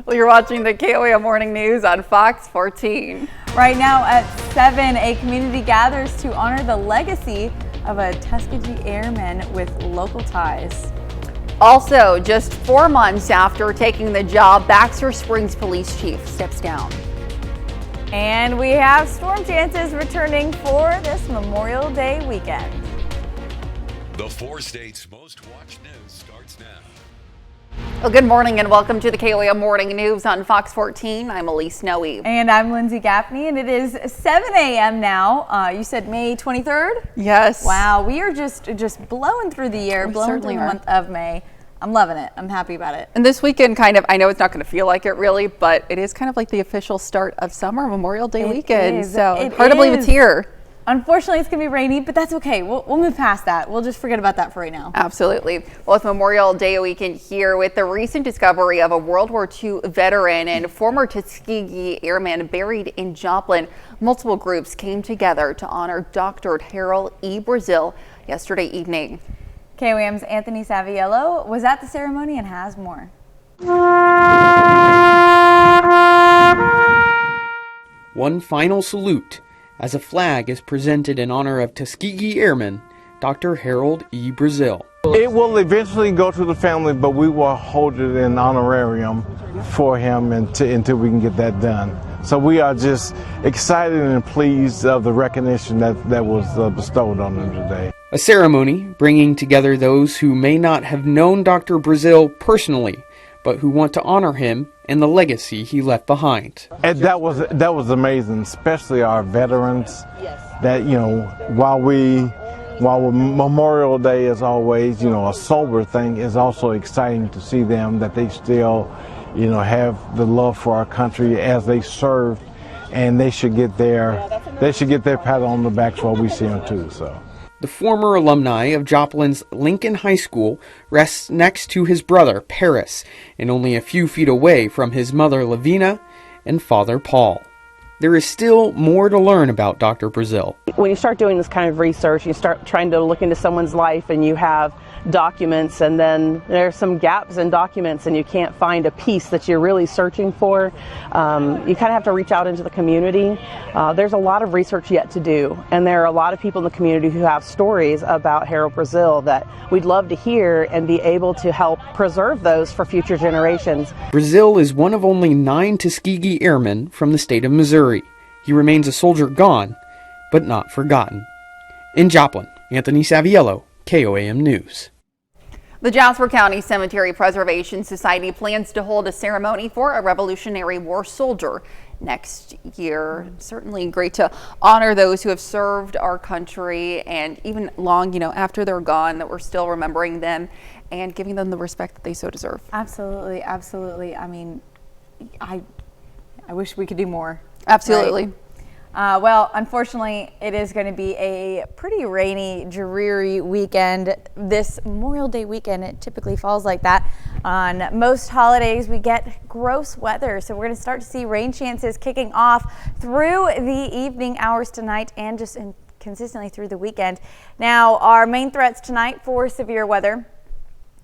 Well, you're watching the KOAM Morning News on Fox 14. Right now at 7, a community gathers to honor the legacy of a Tuskegee airman with local ties. Also, just 4 months after taking the job, Baxter Springs Police Chief steps down. And we have storm chances returning for this Memorial Day weekend. The 4 states' most watched news starts now. Well, good morning and welcome to the KOAM Morning News on Fox 14. I'm Elise Noe. And I'm Lindsay Gaffney, and it is 7 a.m. now. You said May 23rd? Yes. Wow, we are just blowing through the year, blowing through the month of May. I'm loving it. I'm happy about it. And this weekend I know it's not going to feel like it really, but it is kind of like the official start of summer, Memorial Day weekend. So hard to believe it's here. Unfortunately, it's going to be rainy, but that's okay. We'll move past that. We'll just forget about that for right now. Absolutely. Well, with Memorial Day weekend here, with the recent discovery of a World War II veteran and former Tuskegee airman buried in Joplin, multiple groups came together to honor Dr. Harold E. Brazil yesterday evening. KOAM's Anthony Saviello was at the ceremony and has more. One final salute as a flag is presented in honor of Tuskegee Airman Dr. Harold E. Brazil. It will eventually go to the family, but we will hold it in honorarium for him until we can get that done. So we are just excited and pleased of the recognition that was bestowed on him today. A ceremony bringing together those who may not have known Dr. Brazil personally, but who want to honor him and the legacy he left behind. And that was amazing, especially our veterans. That, while Memorial Day is always, a sober thing, is also exciting to see them, that they still, have the love for our country as they served, and they should get their pat on the back while we see them too. So. The former alumni of Joplin's Lincoln High School rests next to his brother, Paris, and only a few feet away from his mother, Lavina, and father, Paul. There is still more to learn about Dr. Brazil. When you start doing this kind of research, you start trying to look into someone's life and you have documents, and then there's some gaps in documents and you can't find a piece that you're really searching for. You kind of have to reach out into the community. There's a lot of research yet to do, and there are a lot of people in the community who have stories about Harold Brazil that we'd love to hear and be able to help preserve those for future generations. Brazil is one of only 9 Tuskegee airmen from the state of Missouri. He remains a soldier gone, but not forgotten. In Joplin, Anthony Saviello, KOAM News. The Jasper County Cemetery Preservation Society plans to hold a ceremony for a Revolutionary War soldier next year. Certainly great to honor those who have served our country, and even long, after they're gone, that we're still remembering them and giving them the respect that they so deserve. Absolutely, absolutely. I mean, I wish we could do more. Absolutely. Right? Well, unfortunately, it is going to be a pretty rainy, dreary weekend. This Memorial Day weekend, it typically falls like that. On most holidays, we get gross weather, so we're going to start to see rain chances kicking off through the evening hours tonight and just consistently through the weekend. Now, our main threats tonight for severe weather: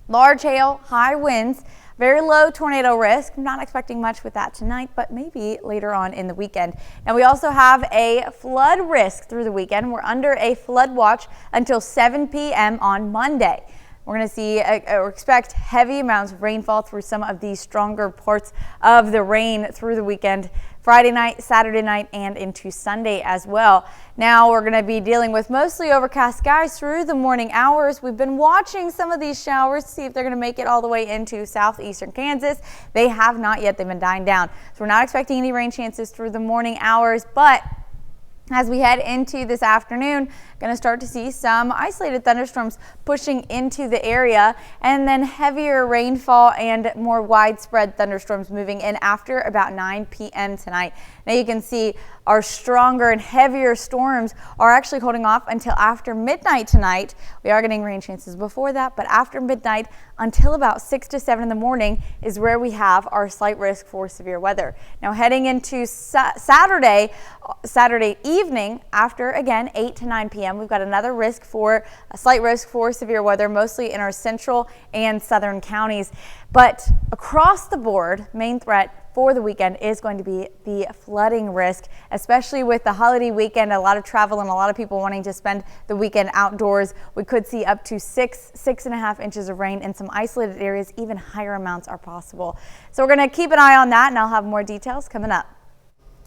large hail, high winds, very low tornado risk. I'm not expecting much with that tonight, but maybe later on in the weekend. Now, we also have a flood risk through the weekend. We're under a flood watch until 7 p.m. on Monday. We're going to see or expect heavy amounts of rainfall through some of these stronger parts of the rain through the weekend, Friday night, Saturday night, and into Sunday as well. Now we're going to be dealing with mostly overcast skies through the morning hours. We've been watching some of these showers to see if they're going to make it all the way into southeastern Kansas. They have not yet. They've been dying down. So we're not expecting any rain chances through the morning hours, but as we head into this afternoon, going to start to see some isolated thunderstorms pushing into the area, and then heavier rainfall and more widespread thunderstorms moving in after about 9 p.m. tonight. Now you can see our stronger and heavier storms are actually holding off until after midnight tonight. We are getting rain chances before that, but after midnight until about 6 to 7 in the morning is where we have our slight risk for severe weather. Now heading into Saturday, Saturday evening after, again, 8 to 9 p.m. We've got a slight risk for severe weather, mostly in our central and southern counties. But across the board, main threat for the weekend is going to be the flooding risk, especially with the holiday weekend, a lot of travel and a lot of people wanting to spend the weekend outdoors. We could see up to 6.5 inches of rain in some isolated areas. Even higher amounts are possible. So we're going to keep an eye on that, and I'll have more details coming up.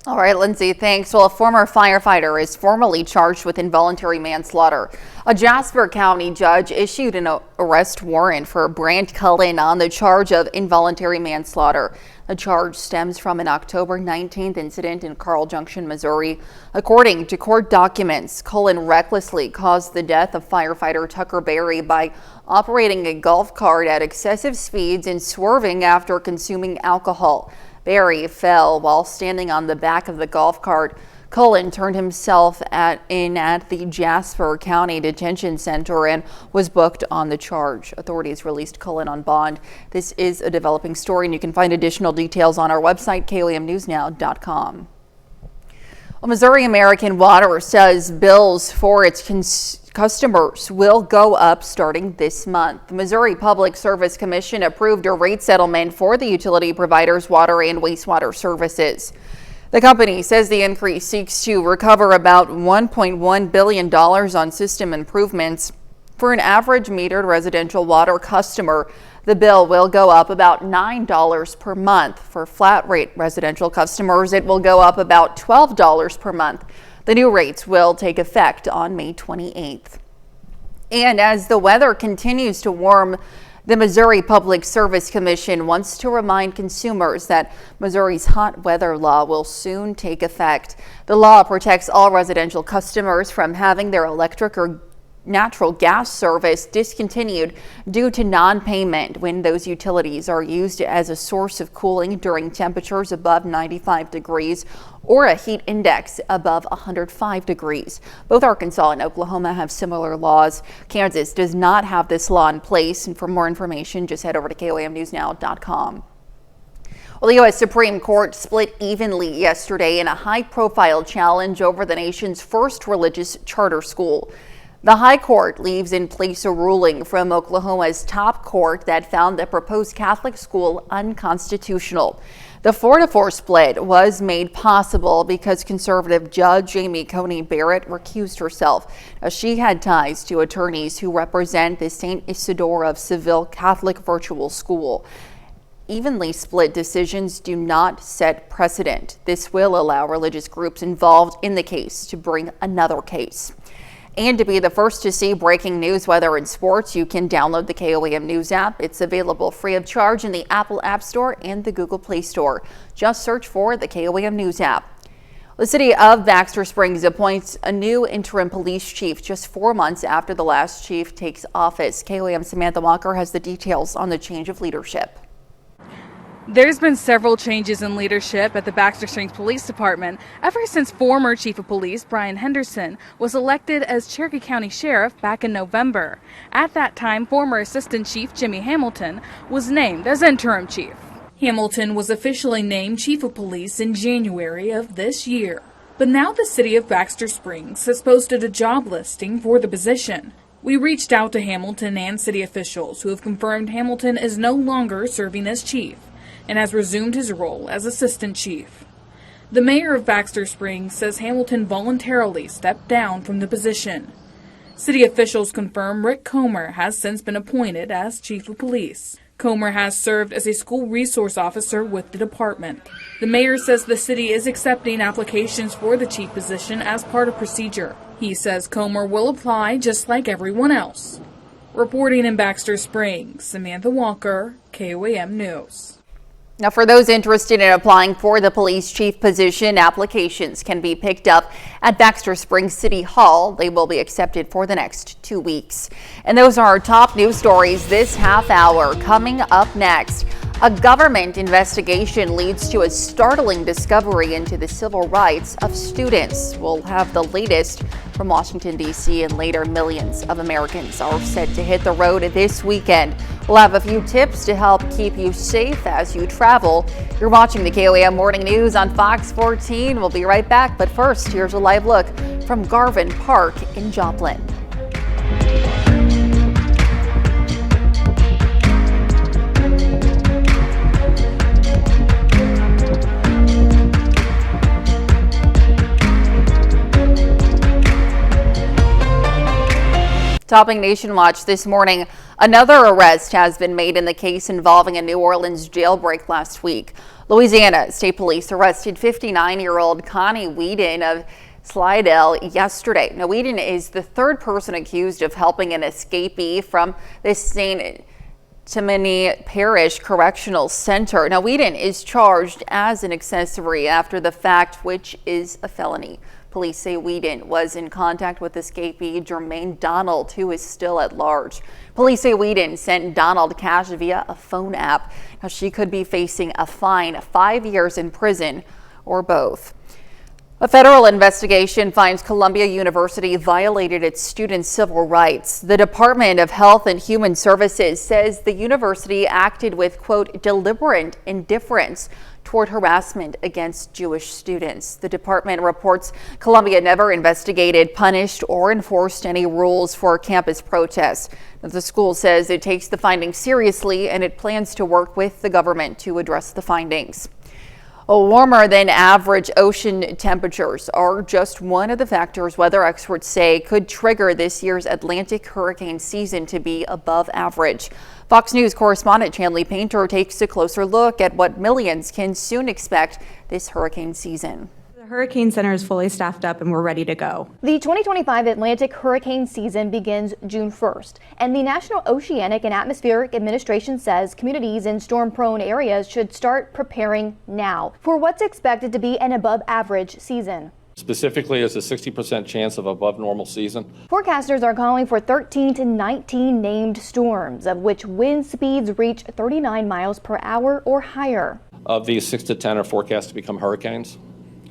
All right, Lindsay, thanks. Well, a former firefighter is formally charged with involuntary manslaughter. A Jasper County judge issued an arrest warrant for Brant Cullen on the charge of involuntary manslaughter. The charge stems from an October 19th incident in Carl Junction, Missouri. According to court documents, Cullen recklessly caused the death of firefighter Tucker Berry by operating a golf cart at excessive speeds and swerving after consuming alcohol. Berry fell while standing on the back of the golf cart. Cullen turned himself in at the Jasper County Detention Center and was booked on the charge. Authorities released Cullen on bond. This is a developing story, and you can find additional details on our website, KOAMnewsnow.com. Well, Missouri American Water says bills for its customers will go up starting this month. The Missouri Public Service Commission approved a rate settlement for the utility providers' water and wastewater services. The company says the increase seeks to recover about $1.1 billion on system improvements. For an average metered residential water customer, the bill will go up about $9 per month. For flat rate residential customers, it will go up about $12 per month. The new rates will take effect on May 28th. And as the weather continues to warm, the Missouri Public Service Commission wants to remind consumers that Missouri's hot weather law will soon take effect. The law protects all residential customers from having their electric or natural gas service discontinued due to non-payment when those utilities are used as a source of cooling during temperatures above 95 degrees or a heat index above 105 degrees. Both Arkansas and Oklahoma have similar laws. Kansas does not have this law in place, and for more information, just head over to KOAMnewsnow.com. Well, the U.S. Supreme Court split evenly yesterday in a high-profile challenge over the nation's first religious charter school. The High Court leaves in place a ruling from Oklahoma's top court that found the proposed Catholic school unconstitutional. The 4-4 split was made possible because conservative Judge Amy Coney Barrett recused herself. She had ties to attorneys who represent the St. Isidore of Seville Catholic Virtual School. Evenly split decisions do not set precedent. This will allow religious groups involved in the case to bring another case. And to be the first to see breaking news, weather, and sports, you can download the KOAM News app. It's available free of charge in the Apple App Store and the Google Play Store. Just search for the KOAM News app. The city of Baxter Springs appoints a new interim police chief just 4 months after the last chief takes office. KOAM Samantha Walker has the details on the change of leadership. There's been several changes in leadership at the Baxter Springs Police Department ever since former Chief of Police Brian Henderson was elected as Cherokee County Sheriff back in November. At that time, former Assistant Chief Jimmy Hamilton was named as interim chief. Hamilton was officially named Chief of Police in January of this year. But now the city of Baxter Springs has posted a job listing for the position. We reached out to Hamilton and city officials who have confirmed Hamilton is no longer serving as chief and has resumed his role as assistant chief. The mayor of Baxter Springs says Hamilton voluntarily stepped down from the position. City officials confirm Rick Comer has since been appointed as chief of police. Comer has served as a school resource officer with the department. The mayor says the city is accepting applications for the chief position as part of procedure. He says Comer will apply just like everyone else. Reporting in Baxter Springs, Samantha Walker, KOAM News. Now, for those interested in applying for the police chief position, applications can be picked up at Baxter Springs City Hall. They will be accepted for the next 2 weeks. And those are our top news stories this half hour. Coming up next, a government investigation leads to a startling discovery into the civil rights of students. We'll have the latest from Washington, D.C., and later millions of Americans are set to hit the road this weekend. We'll have a few tips to help keep you safe as you travel. You're watching the KOAM Morning News on Fox 14. We'll be right back, but first, here's a live look from Garvin Park in Joplin. Topping Nation Watch this morning, another arrest has been made in the case involving a New Orleans jailbreak last week. Louisiana State Police arrested 59-year-old Connie Whedon of Slidell yesterday. Now, Whedon is the third person accused of helping an escapee from the St. Tammany Parish Correctional Center. Now, Whedon is charged as an accessory after the fact, which is a felony. Police say Whedon was in contact with escapee Jermaine Donald, who is still at large. Police say Whedon sent Donald cash via a phone app. Now, she could be facing a fine, 5 years in prison, or both. A federal investigation finds Columbia University violated its students' civil rights. The Department of Health and Human Services says the university acted with, quote, deliberate indifference toward harassment against Jewish students. The department reports Columbia never investigated, punished, or enforced any rules for campus protests. The school says it takes the findings seriously and it plans to work with the government to address the findings. Warmer than average ocean temperatures are just one of the factors weather experts say could trigger this year's Atlantic hurricane season to be above average. Fox News correspondent Chanley Painter takes a closer look at what millions can soon expect this hurricane season. The Hurricane Center is fully staffed up and we're ready to go. The 2025 Atlantic hurricane season begins June 1st, and the National Oceanic and Atmospheric Administration says communities in storm-prone areas should start preparing now for what's expected to be an above-average season. Specifically, it's a 60% chance of above normal season. Forecasters are calling for 13 to 19 named storms, of which wind speeds reach 39 miles per hour or higher. Of these, 6 to 10 are forecast to become hurricanes,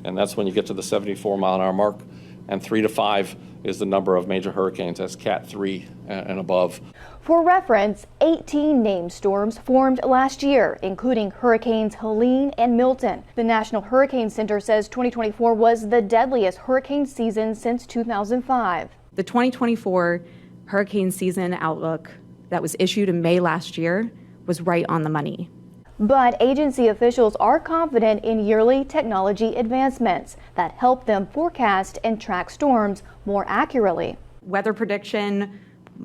and that's when you get to the 74-mile-an-hour mark. And 3 to 5 is the number of major hurricanes. That's Cat 3 and above. For reference, 18 named storms formed last year, including Hurricanes Helene and Milton. The National Hurricane Center says 2024 was the deadliest hurricane season since 2005. The 2024 hurricane season outlook that was issued in May last year was right on the money. But agency officials are confident in yearly technology advancements that help them forecast and track storms more accurately. Weather prediction,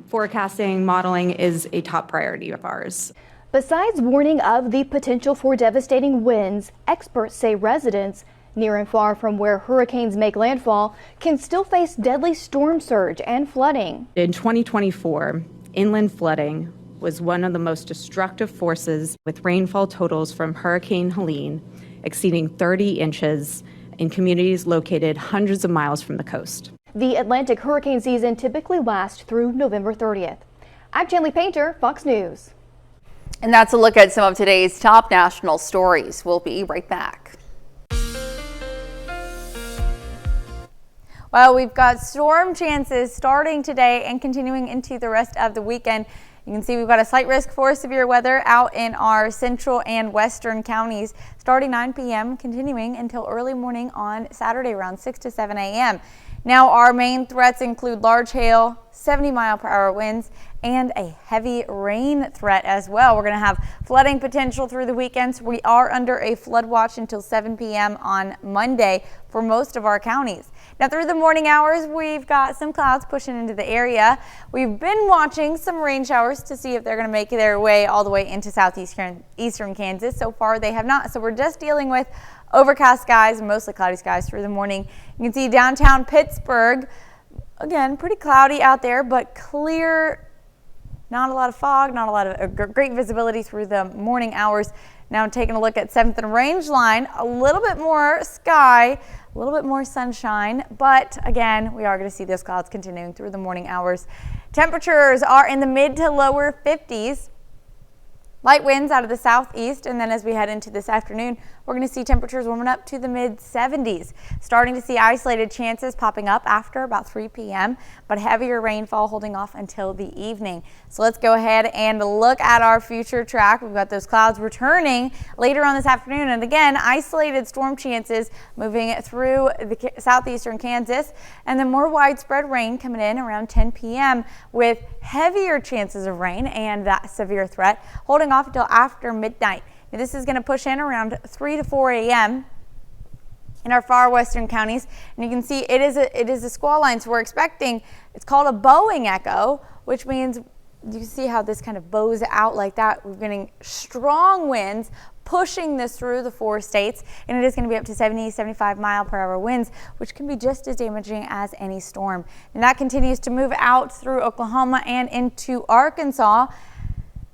forecasting, modeling is a top priority of ours. Besides warning of the potential for devastating winds, experts say residents near and far from where hurricanes make landfall can still face deadly storm surge and flooding. In 2024, inland flooding was one of the most destructive forces, with rainfall totals from Hurricane Helene exceeding 30 inches in communities located hundreds of miles from the coast. The Atlantic hurricane season typically lasts through November 30th. I'm Chanley Painter, Fox News. And that's a look at some of today's top national stories. We'll be right back. Well, we've got storm chances starting today and continuing into the rest of the weekend. You can see we've got a slight risk for severe weather out in our central and western counties starting 9 p.m. continuing until early morning on Saturday around 6 to 7 a.m. Now, our main threats include large hail, 70-mile-per-hour winds, and a heavy rain threat as well. We're going to have flooding potential through the weekends. We are under a flood watch until 7 p.m. on Monday for most of our counties. Now, through the morning hours, we've got some clouds pushing into the area. We've been watching some rain showers to see if they're going to make their way all the way into southeastern Kansas. So far, they have not. So we're just dealing with overcast skies and mostly cloudy skies through the morning. You can see downtown Pittsburgh, again, pretty cloudy out there, but clear. Not a lot of fog, not a lot of great visibility through the morning hours. Now taking a look at 7th and Range line, a little bit more sky, a little bit more sunshine, but again, we are going to see those clouds continuing through the morning hours. Temperatures are in the mid to lower 50s. Light winds out of the southeast, and then as we head into this afternoon, we're going to see temperatures warming up to the mid-70s. Starting to see isolated chances popping up after about 3 p.m., but heavier rainfall holding off until the evening. So let's go ahead and look at our future track. We've got those clouds returning later on this afternoon, and again, isolated storm chances moving through the southeastern Kansas, and then more widespread rain coming in around 10 p.m. with heavier chances of rain and that severe threat holding off until after midnight. Now, this is going to push in around 3 to 4 a.m. in our far western counties, and you can see it is a squall line. So we're expecting, it's called a bowing echo, which means you see how this kind of bows out like that. We're getting strong winds pushing this through the 4 states, and it is going to be up to 70, 75 mile per hour winds, which can be just as damaging as any storm. And that continues to move out through Oklahoma and into Arkansas.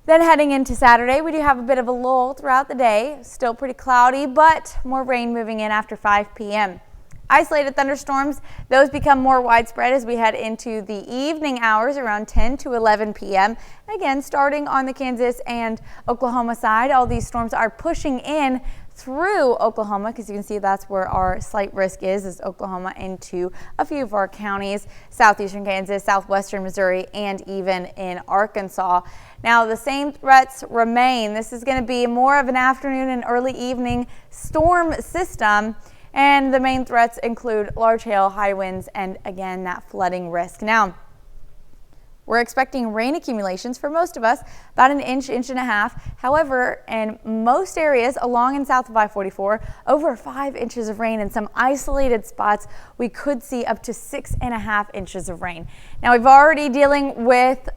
Then heading into Saturday, we do have a bit of a lull throughout the day. Still pretty cloudy, but more rain moving in after 5 p.m. Isolated thunderstorms, those become more widespread as we head into the evening hours around 10 to 11 p.m. Again, starting on the Kansas and Oklahoma side, all these storms are pushing in through Oklahoma, because you can see that's where our slight risk is Oklahoma into a few of our counties, southeastern Kansas, southwestern Missouri, and even in Arkansas. Now, the same threats remain. This is going to be more of an afternoon and early evening storm system, and the main threats include large hail, high winds, and again, that flooding risk. Now, we're expecting rain accumulations for most of us, about an inch, inch and a half. However, in most areas along and south of I-44, over 5 inches of rain. In some isolated spots, we could see up to 6.5 inches of rain. Now, we've already dealing with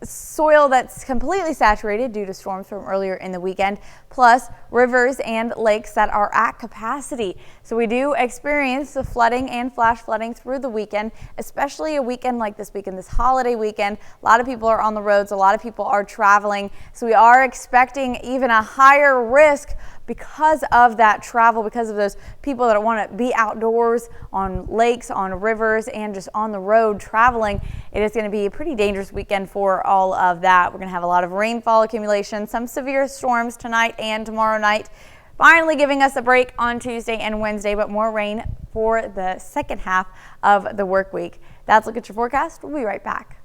soil that's completely saturated due to storms from earlier in the weekend, plus rivers and lakes that are at capacity. So we do experience the flooding and flash flooding through the weekend, especially a weekend like this weekend, this holiday weekend. A lot of people are on the roads, a lot of people are traveling. So we are expecting even a higher risk because of that travel, because of those people that want to be outdoors on lakes, on rivers, and just on the road traveling. It is going to be a pretty dangerous weekend for all of that. We're going to have a lot of rainfall accumulation, some severe storms tonight and tomorrow night, finally giving us a break on Tuesday and Wednesday, but more rain for the second half of the work week. That's a look at your forecast. We'll be right back.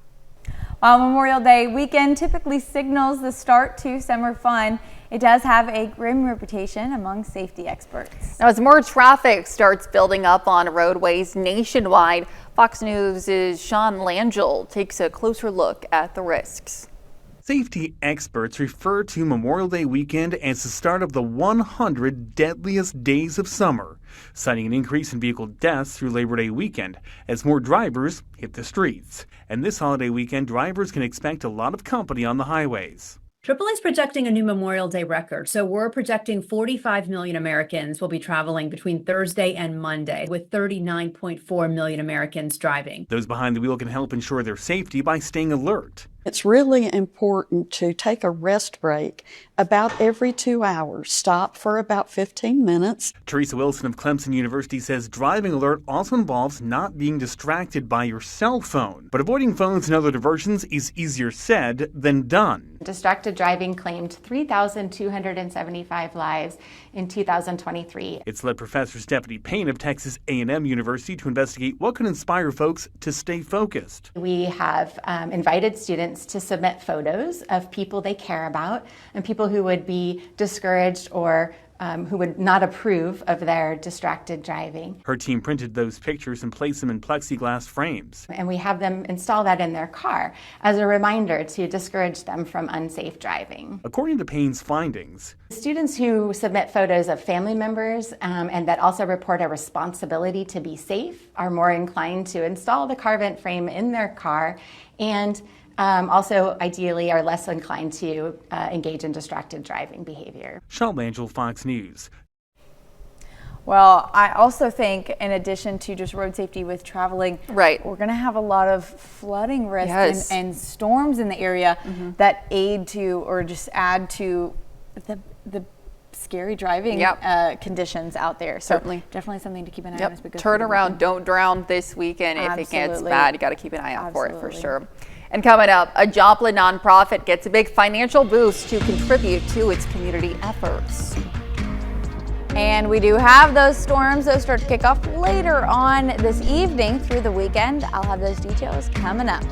While Memorial Day weekend typically signals the start to summer fun, it does have a grim reputation among safety experts. Now, as more traffic starts building up on roadways nationwide, Fox News' Sean Langell takes a closer look at the risks. Safety experts refer to Memorial Day weekend as the start of the 100 deadliest days of summer, citing an increase in vehicle deaths through Labor Day weekend as more drivers hit the streets. And this holiday weekend, drivers can expect a lot of company on the highways. AAA is projecting a new Memorial Day record. So we're projecting 45 million Americans will be traveling between Thursday and Monday, with 39.4 million Americans driving. Those behind the wheel can help ensure their safety by staying alert. It's really important to take a rest break about every 2 hours. Stop for about 15 minutes. Teresa Wilson of Clemson University says driving alert also involves not being distracted by your cell phone. But avoiding phones and other diversions is easier said than done. Distracted driving claimed 3,275 lives in 2023. It's led Professor Stephanie Payne of Texas A&M University to investigate what can inspire folks to stay focused. We have invited students to submit photos of people they care about and people who would be discouraged or who would not approve of their distracted driving. Her team printed those pictures and placed them in plexiglass frames. And we have them install that in their car as a reminder to discourage them from unsafe driving. According to Payne's findings, students who submit photos of family members and that also report a responsibility to be safe are more inclined to install the car vent frame in their car and also ideally are less inclined to engage in distracted driving behavior. Sean Langell, Fox News. Well, I also think in addition to just road safety with traveling, right, we're going to have a lot of flooding risk and storms in the area that aid to or just add to the scary driving conditions out there. So definitely something to keep an eye on as we go. Turn around, don't drown this weekend. If it gets bad, you got to keep an eye out for it for sure. And coming up, a Joplin nonprofit gets a big financial boost to contribute to its community efforts. And we do have those storms. Those start to kick off later on this evening through the weekend. I'll have those details coming up.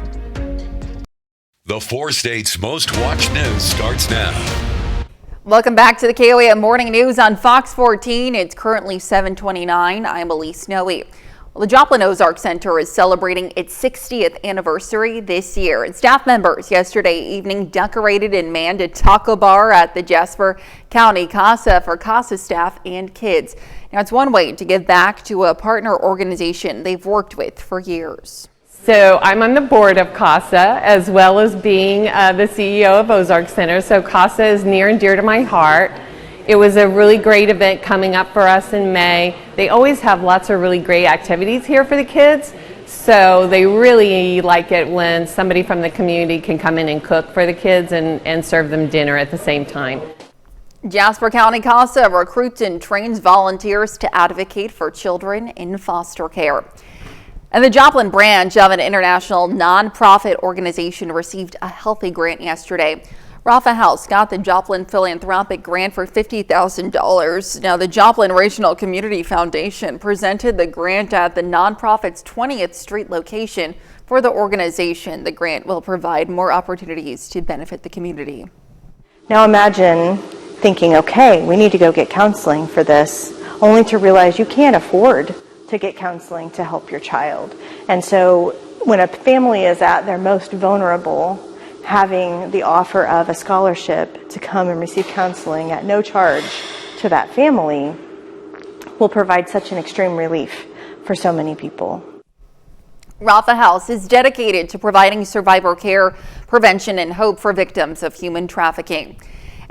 The 4 states' most watched news starts now. Welcome back to the KOAM Morning News on Fox 14. It's currently 7:29. I'm Elise Snowy. Well, the Joplin Ozark Center is celebrating its 60th anniversary this year. And staff members yesterday evening decorated and manned a taco bar at the Jasper County Casa for Casa staff and kids. Now, it's one way to give back to a partner organization they've worked with for years. So I'm on the board of CASA as well as being the CEO of Ozark Center. So CASA is near and dear to my heart. It was a really great event coming up for us in May. They always have lots of really great activities here for the kids. So they really like it when somebody from the community can come in and cook for the kids and serve them dinner at the same time. Jasper County CASA recruits and trains volunteers to advocate for children in foster care. And the Joplin branch of an international nonprofit organization received a healthy grant yesterday. Rafa House got the Joplin Philanthropic Grant for $50,000. Now, the Joplin Regional Community Foundation presented the grant at the nonprofit's 20th Street location for the organization. The grant will provide more opportunities to benefit the community. Now imagine thinking, okay, we need to go get counseling for this, only to realize you can't afford to get counseling to help your child. And so when a family is at their most vulnerable, having the offer of a scholarship to come and receive counseling at no charge to that family will provide such an extreme relief for so many people. Rafa House is dedicated to providing survivor care, prevention, and hope for victims of human trafficking.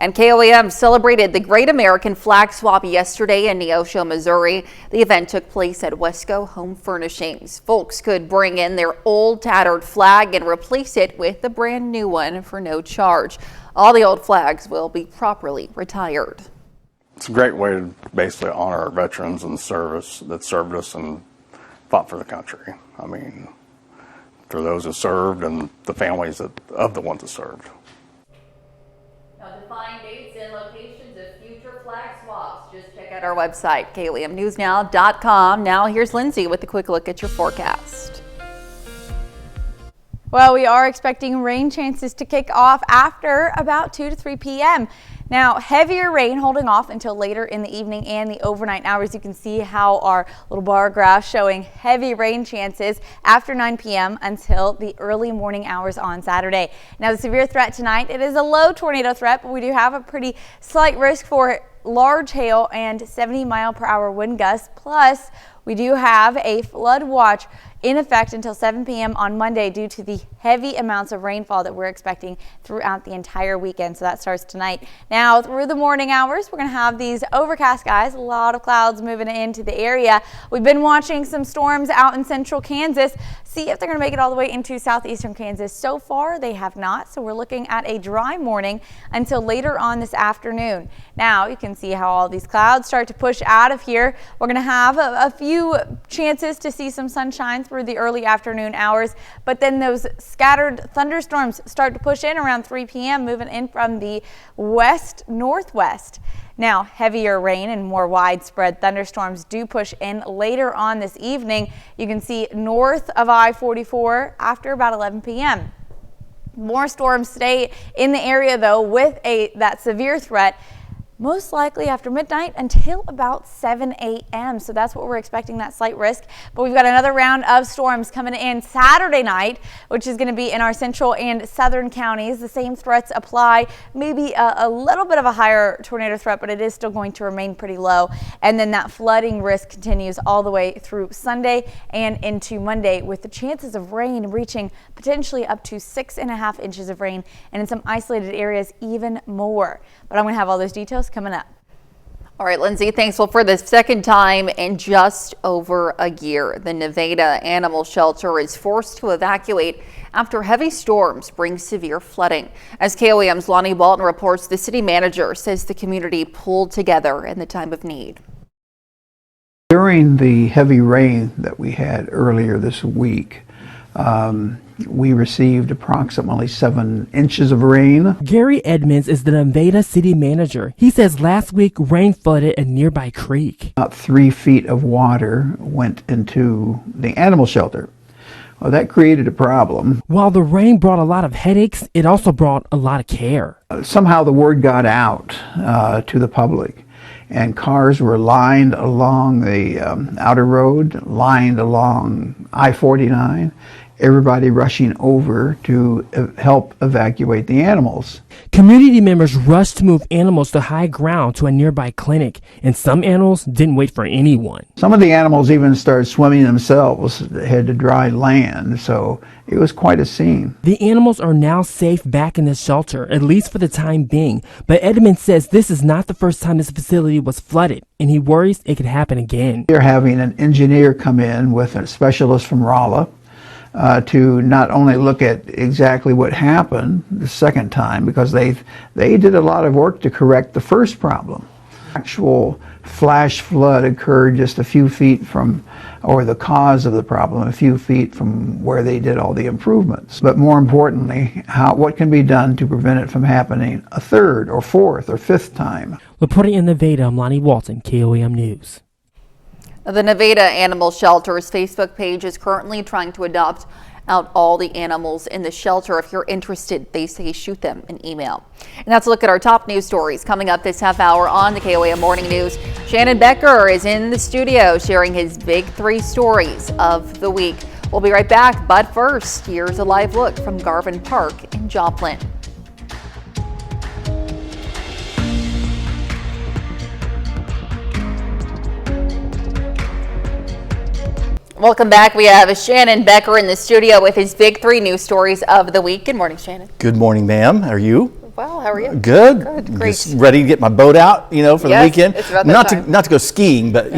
And KOAM celebrated the Great American Flag Swap yesterday in Neosho, Missouri. The event took place at Wesco Home Furnishings. Folks could bring in their old tattered flag and replace it with a brand new one for no charge. All the old flags will be properly retired. It's a great way to basically honor our veterans and service that served us and fought for the country. I mean, for those who served and the families of the ones that served. Now, to find dates and locations of future flag swaps, just check out our website, KOAMNewsNow.com. Now, here's Lindsay with a quick look at your forecast. Well, we are expecting rain chances to kick off after about 2 to 3 p.m. Now, heavier rain holding off until later in the evening and the overnight hours. You can see how our little bar graph showing heavy rain chances after 9 p.m. until the early morning hours on Saturday. Now, the severe threat tonight, it is a low tornado threat, but we do have a pretty slight risk for large hail and 70-mile-per-hour wind gusts. Plus, we do have a flood watch in effect until 7 p.m. on Monday due to the heavy amounts of rainfall that we're expecting throughout the entire weekend. So that starts tonight. Now through the morning hours, we're going to have these overcast skies, a lot of clouds moving into the area. We've been watching some storms out in central Kansas. See if they're going to make it all the way into southeastern Kansas. So far, they have not. So we're looking at a dry morning until later on this afternoon. Now you can see how all these clouds start to push out of here. We're going to have a few chances to see some sunshine through the early afternoon hours, but then those scattered thunderstorms start to push in around 3 p.m. moving in from the west northwest. Now, heavier rain and more widespread thunderstorms do push in later on this evening. You can see north of I-44 after about 11 p.m. More storms stay in the area though with that severe threat most likely after midnight until about 7 a.m. So that's what we're expecting, that slight risk. But we've got another round of storms coming in Saturday night, which is going to be in our central and southern counties. The same threats apply, maybe a little bit of a higher tornado threat, but it is still going to remain pretty low. And then that flooding risk continues all the way through Sunday and into Monday, with the chances of rain reaching potentially up to 6.5 inches of rain, and in some isolated areas even more. But I'm going to have all those details coming up. All right, Lindsay, thanks. Well, for the second time in just over a year, the Nevada Animal Shelter is forced to evacuate after heavy storms bring severe flooding. As KOAM's Lonnie Walton reports, the city manager says the community pulled together in the time of need. During the heavy rain that we had earlier this week, We received approximately 7 inches of rain. Gary Edmonds is the Nevada city manager. He says last week rain flooded a nearby creek. About 3 feet of water went into the animal shelter. Well, that created a problem. While the rain brought a lot of headaches, it also brought a lot of care. Somehow the word got out to the public, and cars were lined along the outer road, lined along I-49, everybody rushing over to help evacuate the animals. Community members rushed to move animals to high ground to a nearby clinic, and some animals didn't wait for anyone. Some of the animals even started swimming themselves. They had to dry land, so it was quite a scene. The animals are now safe back in the shelter, at least for the time being, but Edmonds says this is not the first time his facility was flooded, and he worries it could happen again. They're having an engineer come in with a specialist from Rolla to not only look at exactly what happened the second time, because they did a lot of work to correct the first problem. Actual flash flood occurred just a few feet from, or the cause of the problem, a few feet from where they did all the improvements. But more importantly, what can be done to prevent it from happening a third or fourth or fifth time? Reporting in Nevada, I'm Lonnie Walton, KOAM News. The Nevada Animal Shelter's Facebook page is currently trying to adopt out all the animals in the shelter. If you're interested, they say shoot them an email. And that's a look at our top news stories coming up this half hour on the KOAM Morning News. Shannon Becker is in the studio sharing his big 3 stories of the week. We'll be right back, but first, here's a live look from Garvin Park in Joplin. Welcome back. We have Shannon Becker in the studio with his big 3 news stories of the week. Good morning, Shannon. Good morning, ma'am. How are you? Well, how are you? Good. Good. Great. Just ready to get my boat out, for the weekend. It's about that time. Not to go skiing, but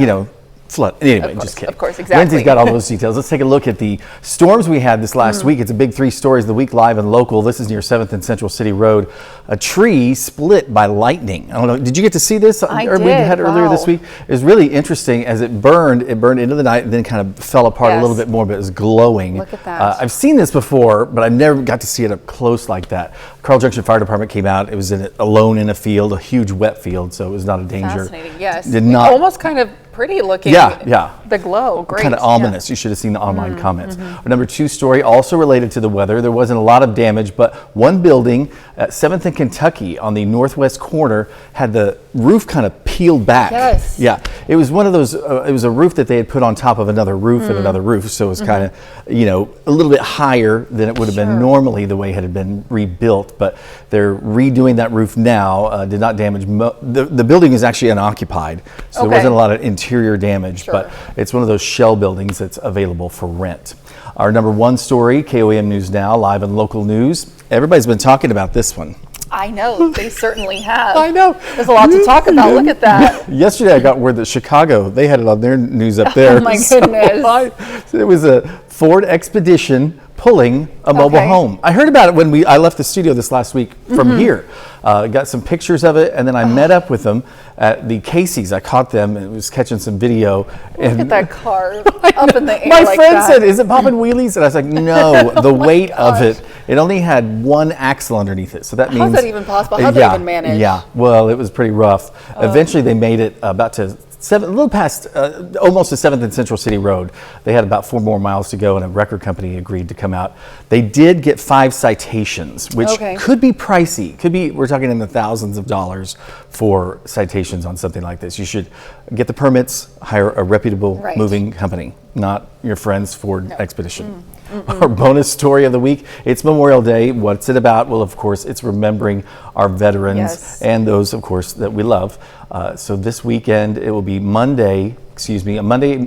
flood. Anyway, just kidding. Of course, exactly. Lindsay's got all those details. Let's take a look at the storms we had this last week. It's a big 3 stories of the week, live and local. This is near 7th and Central City Road. A tree split by lightning. I don't know. Did you get to see this? I We had earlier this week. It was really interesting as it burned into the night and then kind of fell apart a little bit more, but it was glowing. Look at that. I've seen this before, but I've never got to see it up close like that. Carl Junction Fire Department came out. It was alone in a field, a huge wet field, so it was not a danger. Fascinating, yes. Did not. Almost kind of pretty looking. Yeah. The glow, great. Kind of ominous. You should have seen the online comments. Our number 2 story, also related to the weather. There wasn't a lot of damage, but one building at 7th and Kentucky on the northwest corner had the roof kind of peeled back. Yes. Yeah. It was one of those, it was a roof that they had put on top of another roof and another roof. So it was kind of, a little bit higher than it would have been normally the way it had been rebuilt. But they're redoing that roof now. Did not damage. The building is actually unoccupied. So there wasn't a lot of interior damage, but it's one of those shell buildings that's available for rent. Our number 1 story, KOAM News Now, live and local news. Everybody's been talking about this one. I know, they certainly have. I know. There's a lot to talk about. Look at that. Yesterday I got word that Chicago, they had it on their news up there. Oh my goodness. It was a Ford Expedition pulling a mobile home. I heard about it when I left the studio this last week from here. Got some pictures of it, and then I met up with them at the Casey's. I caught them and was catching some video. Look at that car up in the air. My like friend that. said, "Is it popping wheelies?" And I was like, "No, the weight of it. It only had 1 axle underneath it, so that means." How's that even possible? How'd they even manage? Yeah, well, it was pretty rough. Eventually, they made it about to a little past, almost to 7th and Central City Road. They had about 4 more miles to go, and a record company agreed to come out. They did get 5 citations, which could be pricey. We're talking in the thousands of dollars for citations on something like this. You should get the permits, hire a reputable moving company, not your friend's Ford Expedition. Our bonus story of the week, it's Memorial Day. What's it about? Well, of course, it's remembering our veterans and those, of course, that we love. So this weekend, it will be a Monday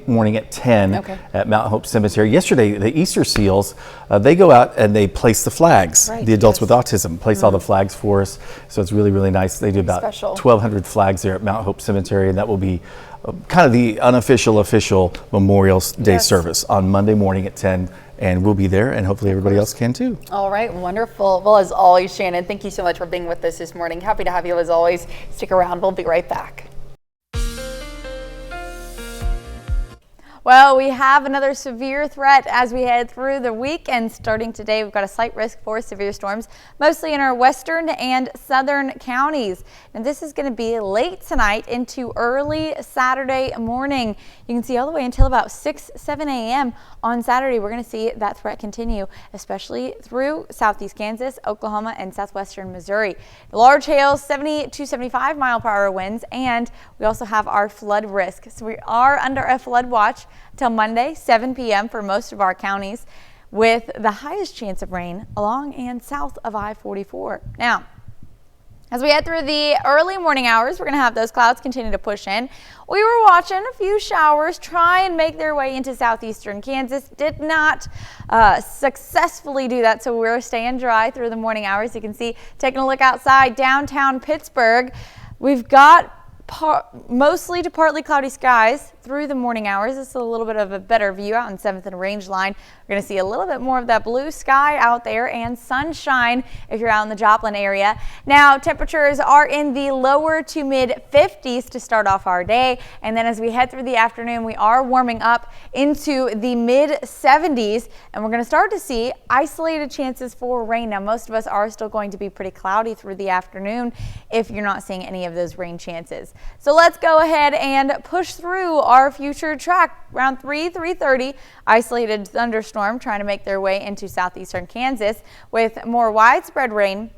morning at 10 at Mount Hope Cemetery. Yesterday, the Easter Seals, they go out and they place the flags. The adults with autism place all the flags for us. So it's really, really nice. They do about 1,200 flags there at Mount Hope Cemetery, and that will be kind of the unofficial, official Memorial Day service on Monday morning at 10. And we'll be there, and hopefully everybody else can too. All right, wonderful. Well, as always, Shannon, thank you so much for being with us this morning. Happy to have you as always. Stick around, we'll be right back. Well, we have another severe threat as we head through the weekend. Starting today, we've got a slight risk for severe storms, mostly in our western and southern counties. And this is going to be late tonight into early Saturday morning. You can see all the way until about 7 a.m. on Saturday. We're going to see that threat continue, especially through southeast Kansas, Oklahoma, and southwestern Missouri. Large hail, 70 to 75 mile-per-hour winds, and we also have our flood risk. So we are under a flood watch till Monday, 7 p.m. for most of our counties, with the highest chance of rain along and south of I-44. Now, as we head through the early morning hours, we're going to have those clouds continue to push in. We were watching a few showers try and make their way into southeastern Kansas. Did not successfully do that, so we're staying dry through the morning hours. You can see, taking a look outside downtown Pittsburgh, we've got mostly to partly cloudy skies through the morning hours. This is a little bit of a better view out in 7th and Range Line. We're going to see a little bit more of that blue sky out there and sunshine if you're out in the Joplin area. Now, temperatures are in the lower to mid 50s to start off our day. And then as we head through the afternoon, we are warming up into the mid 70s, and we're going to start to see isolated chances for rain. Now, most of us are still going to be pretty cloudy through the afternoon if you're not seeing any of those rain chances. So let's go ahead and push through our future track. Around 3:30, isolated thunderstorm trying to make their way into southeastern Kansas with more widespread rain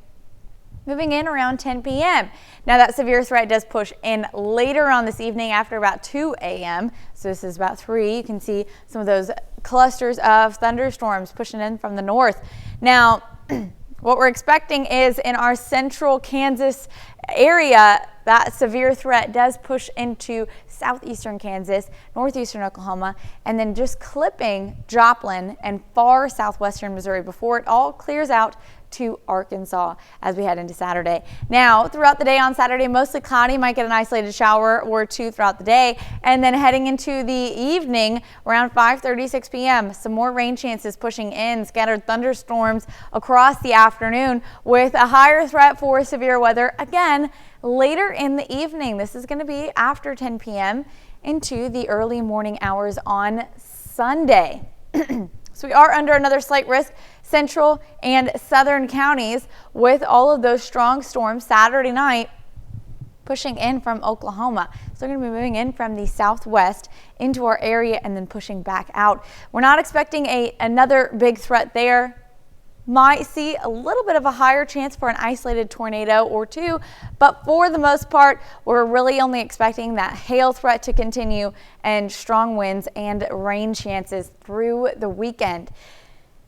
moving in around 10 p.m. Now that severe threat does push in later on this evening after about 2 a.m. So this is about 3. You can see some of those clusters of thunderstorms pushing in from the north. Now, what we're expecting is in our central Kansas area, that severe threat does push into southeastern Kansas, northeastern Oklahoma, and then just clipping Joplin and far southwestern Missouri before it all clears out to Arkansas as we head into Saturday. Now, throughout the day on Saturday, mostly cloudy, might get an isolated shower or two throughout the day, and then heading into the evening around 5:30, 6 p.m., some more rain chances pushing in, scattered thunderstorms across the afternoon with a higher threat for severe weather again later in the evening. This is going to be after 10 p.m. into the early morning hours on Sunday. So we are under another slight risk, central and southern counties, with all of those strong storms Saturday night pushing in from Oklahoma. So they're going to be moving in from the southwest into our area and then pushing back out. We're not expecting another big threat there. Might see a little bit of a higher chance for an isolated tornado or two, but for the most part, we're really only expecting that hail threat to continue and strong winds and rain chances through the weekend.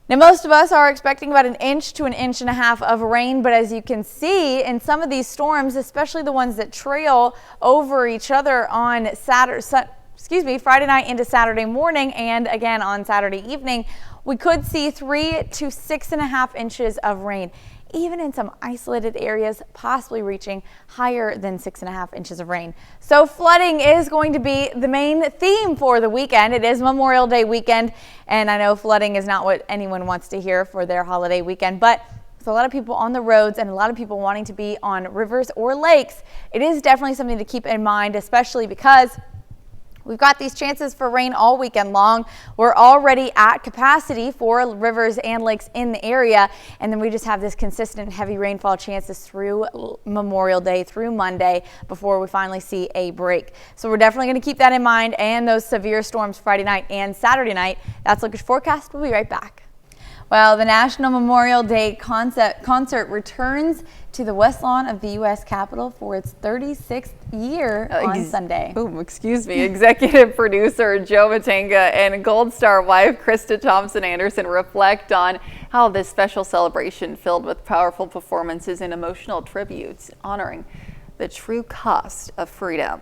Now, most of us are expecting about 1 inch to 1.5 inches of rain, but as you can see in some of these storms, especially the ones that trail over each other on Friday night into Saturday morning and again on Saturday evening, we could see 3 to 6.5 inches of rain, even in some isolated areas, possibly reaching higher than 6.5 inches of rain. So flooding is going to be the main theme for the weekend. It is Memorial Day weekend, and I know flooding is not what anyone wants to hear for their holiday weekend, but with a lot of people on the roads and a lot of people wanting to be on rivers or lakes, it is definitely something to keep in mind, especially because we've got these chances for rain all weekend long. We're already at capacity for rivers and lakes in the area, and then we just have this consistent heavy rainfall chances through Memorial Day, through Monday, before we finally see a break. So we're definitely going to keep that in mind, and those severe storms Friday night and Saturday night. That's Lookers Forecast. We'll be right back. Well, the National Memorial Day concert returns to the West Lawn of the U.S. Capitol for its 36th year on Sunday. Executive producer Joe Matanga and Gold Star wife Krista Thompson Anderson reflect on how this special celebration, filled with powerful performances and emotional tributes, honoring the true cost of freedom.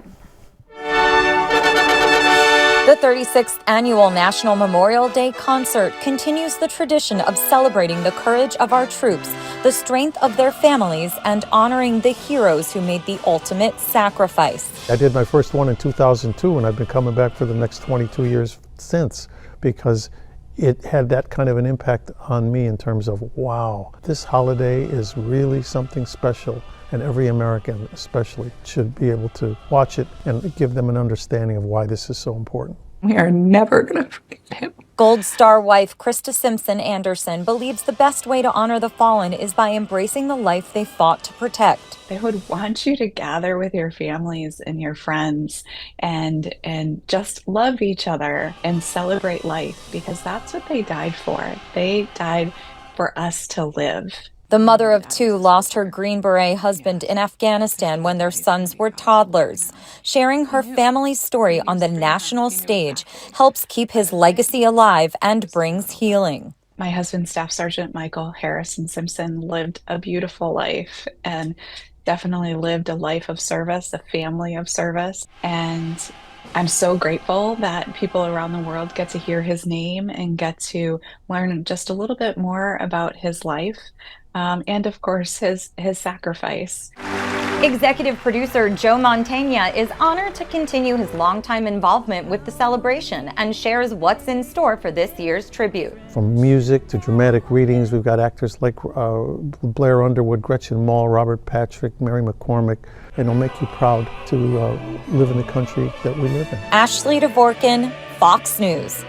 The 36th annual National Memorial Day concert continues the tradition of celebrating the courage of our troops, the strength of their families, and honoring the heroes who made the ultimate sacrifice. I did my first one in 2002, and I've been coming back for the next 22 years since, because it had that kind of an impact on me in terms of, wow, this holiday is really something special. And every American especially should be able to watch it and give them an understanding of why this is so important. We are never going to forget him. Gold Star wife Krista Simpson Anderson believes the best way to honor the fallen is by embracing the life they fought to protect. They would want you to gather with your families and your friends and just love each other and celebrate life, because that's what they died for. They died for us to live. The mother of two lost her Green Beret husband in Afghanistan when their sons were toddlers. Sharing her family's story on the national stage helps keep his legacy alive and brings healing. My husband, Staff Sergeant Michael Harrison Simpson, lived a beautiful life and definitely lived a life of service, a family of service. And I'm so grateful that people around the world get to hear his name and get to learn just a little bit more about his life. And of course, his sacrifice. Executive producer Joe Montaigne is honored to continue his longtime involvement with the celebration and shares what's in store for this year's tribute. From music to dramatic readings, we've got actors like Blair Underwood, Gretchen Mol, Robert Patrick, Mary McCormick, and it'll make you proud to live in the country that we live in. Ashley Dvorkin, Fox News.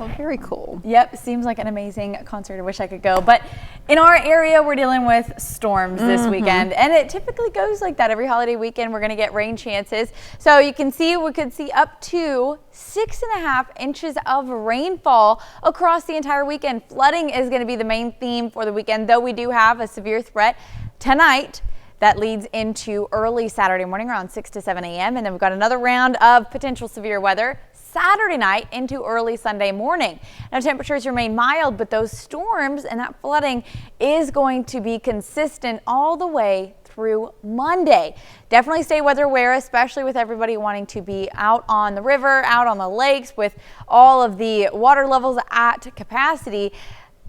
Oh, very cool. Yep, seems like an amazing concert. I wish I could go. But in our area, we're dealing with storms this weekend, and it typically goes like that. Every holiday weekend, we're going to get rain chances. So you can see, we could see up to 6.5 inches of rainfall across the entire weekend. Flooding is going to be the main theme for the weekend, though we do have a severe threat tonight. That leads into early Saturday morning around 6 to 7 a.m. And then we've got another round of potential severe weather Saturday night into early Sunday morning. Now temperatures remain mild, but those storms and that flooding is going to be consistent all the way through Monday. Definitely stay weather aware, especially with everybody wanting to be out on the river, out on the lakes with all of the water levels at capacity.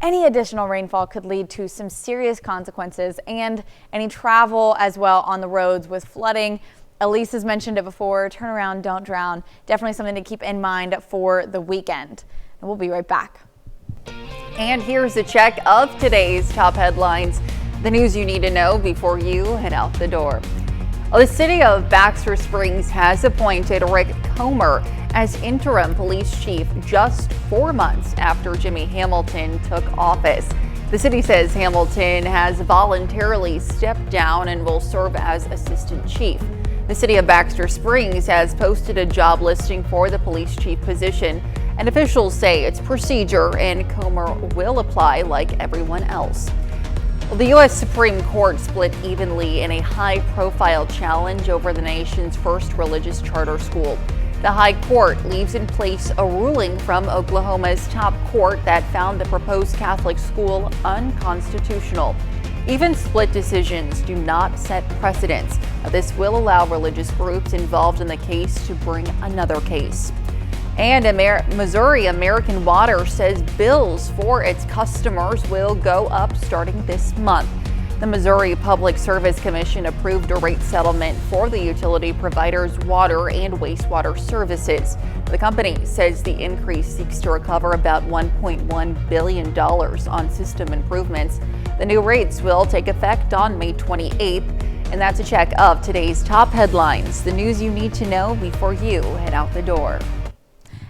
Any additional rainfall could lead to some serious consequences and any travel as well on the roads with flooding. Elise has mentioned it before, turn around, don't drown. Definitely something to keep in mind for the weekend. And we'll be right back. And here's a check of today's top headlines, the news you need to know before you head out the door. Well, the city of Baxter Springs has appointed Rick Comer as interim police chief just 4 months after Jimmy Hamilton took office. The city says Hamilton has voluntarily stepped down and will serve as assistant chief. The city of Baxter Springs has posted a job listing for the police chief position, and officials say it's procedure and Comer will apply like everyone else. Well, the U.S. Supreme Court split evenly in a high-profile challenge over the nation's first religious charter school. The High Court leaves in place a ruling from Oklahoma's top court that found the proposed Catholic school unconstitutional. Even split decisions do not set precedents. This will allow religious groups involved in the case to bring another case. And Missouri American Water says bills for its customers will go up starting this month. The Missouri Public Service Commission approved a rate settlement for the utility provider's water and wastewater services. The company says the increase seeks to recover about $1.1 billion on system improvements. The new rates will take effect on May 28th. And that's a check of today's top headlines, the news you need to know before you head out the door.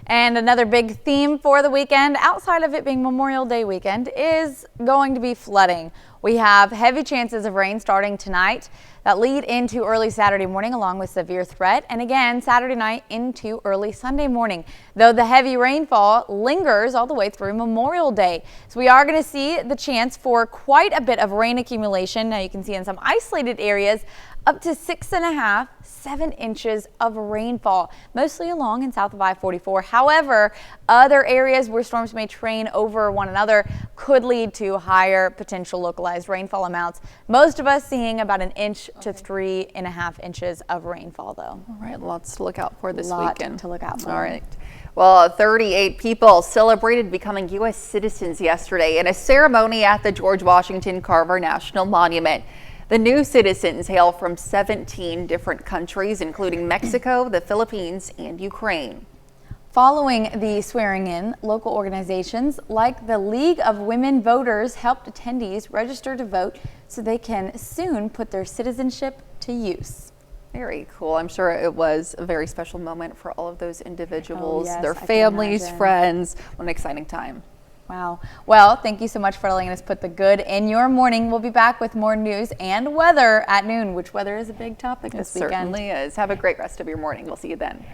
And another big theme for the weekend, outside of it being Memorial Day weekend, is going to be flooding. We have heavy chances of rain starting tonight that lead into early Saturday morning along with severe threat, and again Saturday night into early Sunday morning, though the heavy rainfall lingers all the way through Memorial Day. So we are going to see the chance for quite a bit of rain accumulation. Now you can see in some isolated areas up to 6.5, 7 inches of rainfall, mostly along and south of I-44. However, other areas where storms may train over one another could lead to higher potential localized rainfall amounts. Most of us seeing about 1 inch to 3.5 inches of rainfall, though. All right, lots to look out for this Lot weekend. to look out for. All right. Well, 38 people celebrated becoming U.S. citizens yesterday in a ceremony at the George Washington Carver National Monument. The new citizens hail from 17 different countries, including Mexico, the Philippines, and Ukraine. Following the swearing in, local organizations like the League of Women Voters helped attendees register to vote so they can soon put their citizenship to use. Very cool. I'm sure it was a very special moment for all of those individuals, yes, their I can families, imagine. friends. What an exciting time. Wow. Well, thank you so much for letting us put the good in your morning. We'll be back with more news and weather at noon, which weather is a big topic this weekend. Certainly is. Have a great rest of your morning. We'll see you then.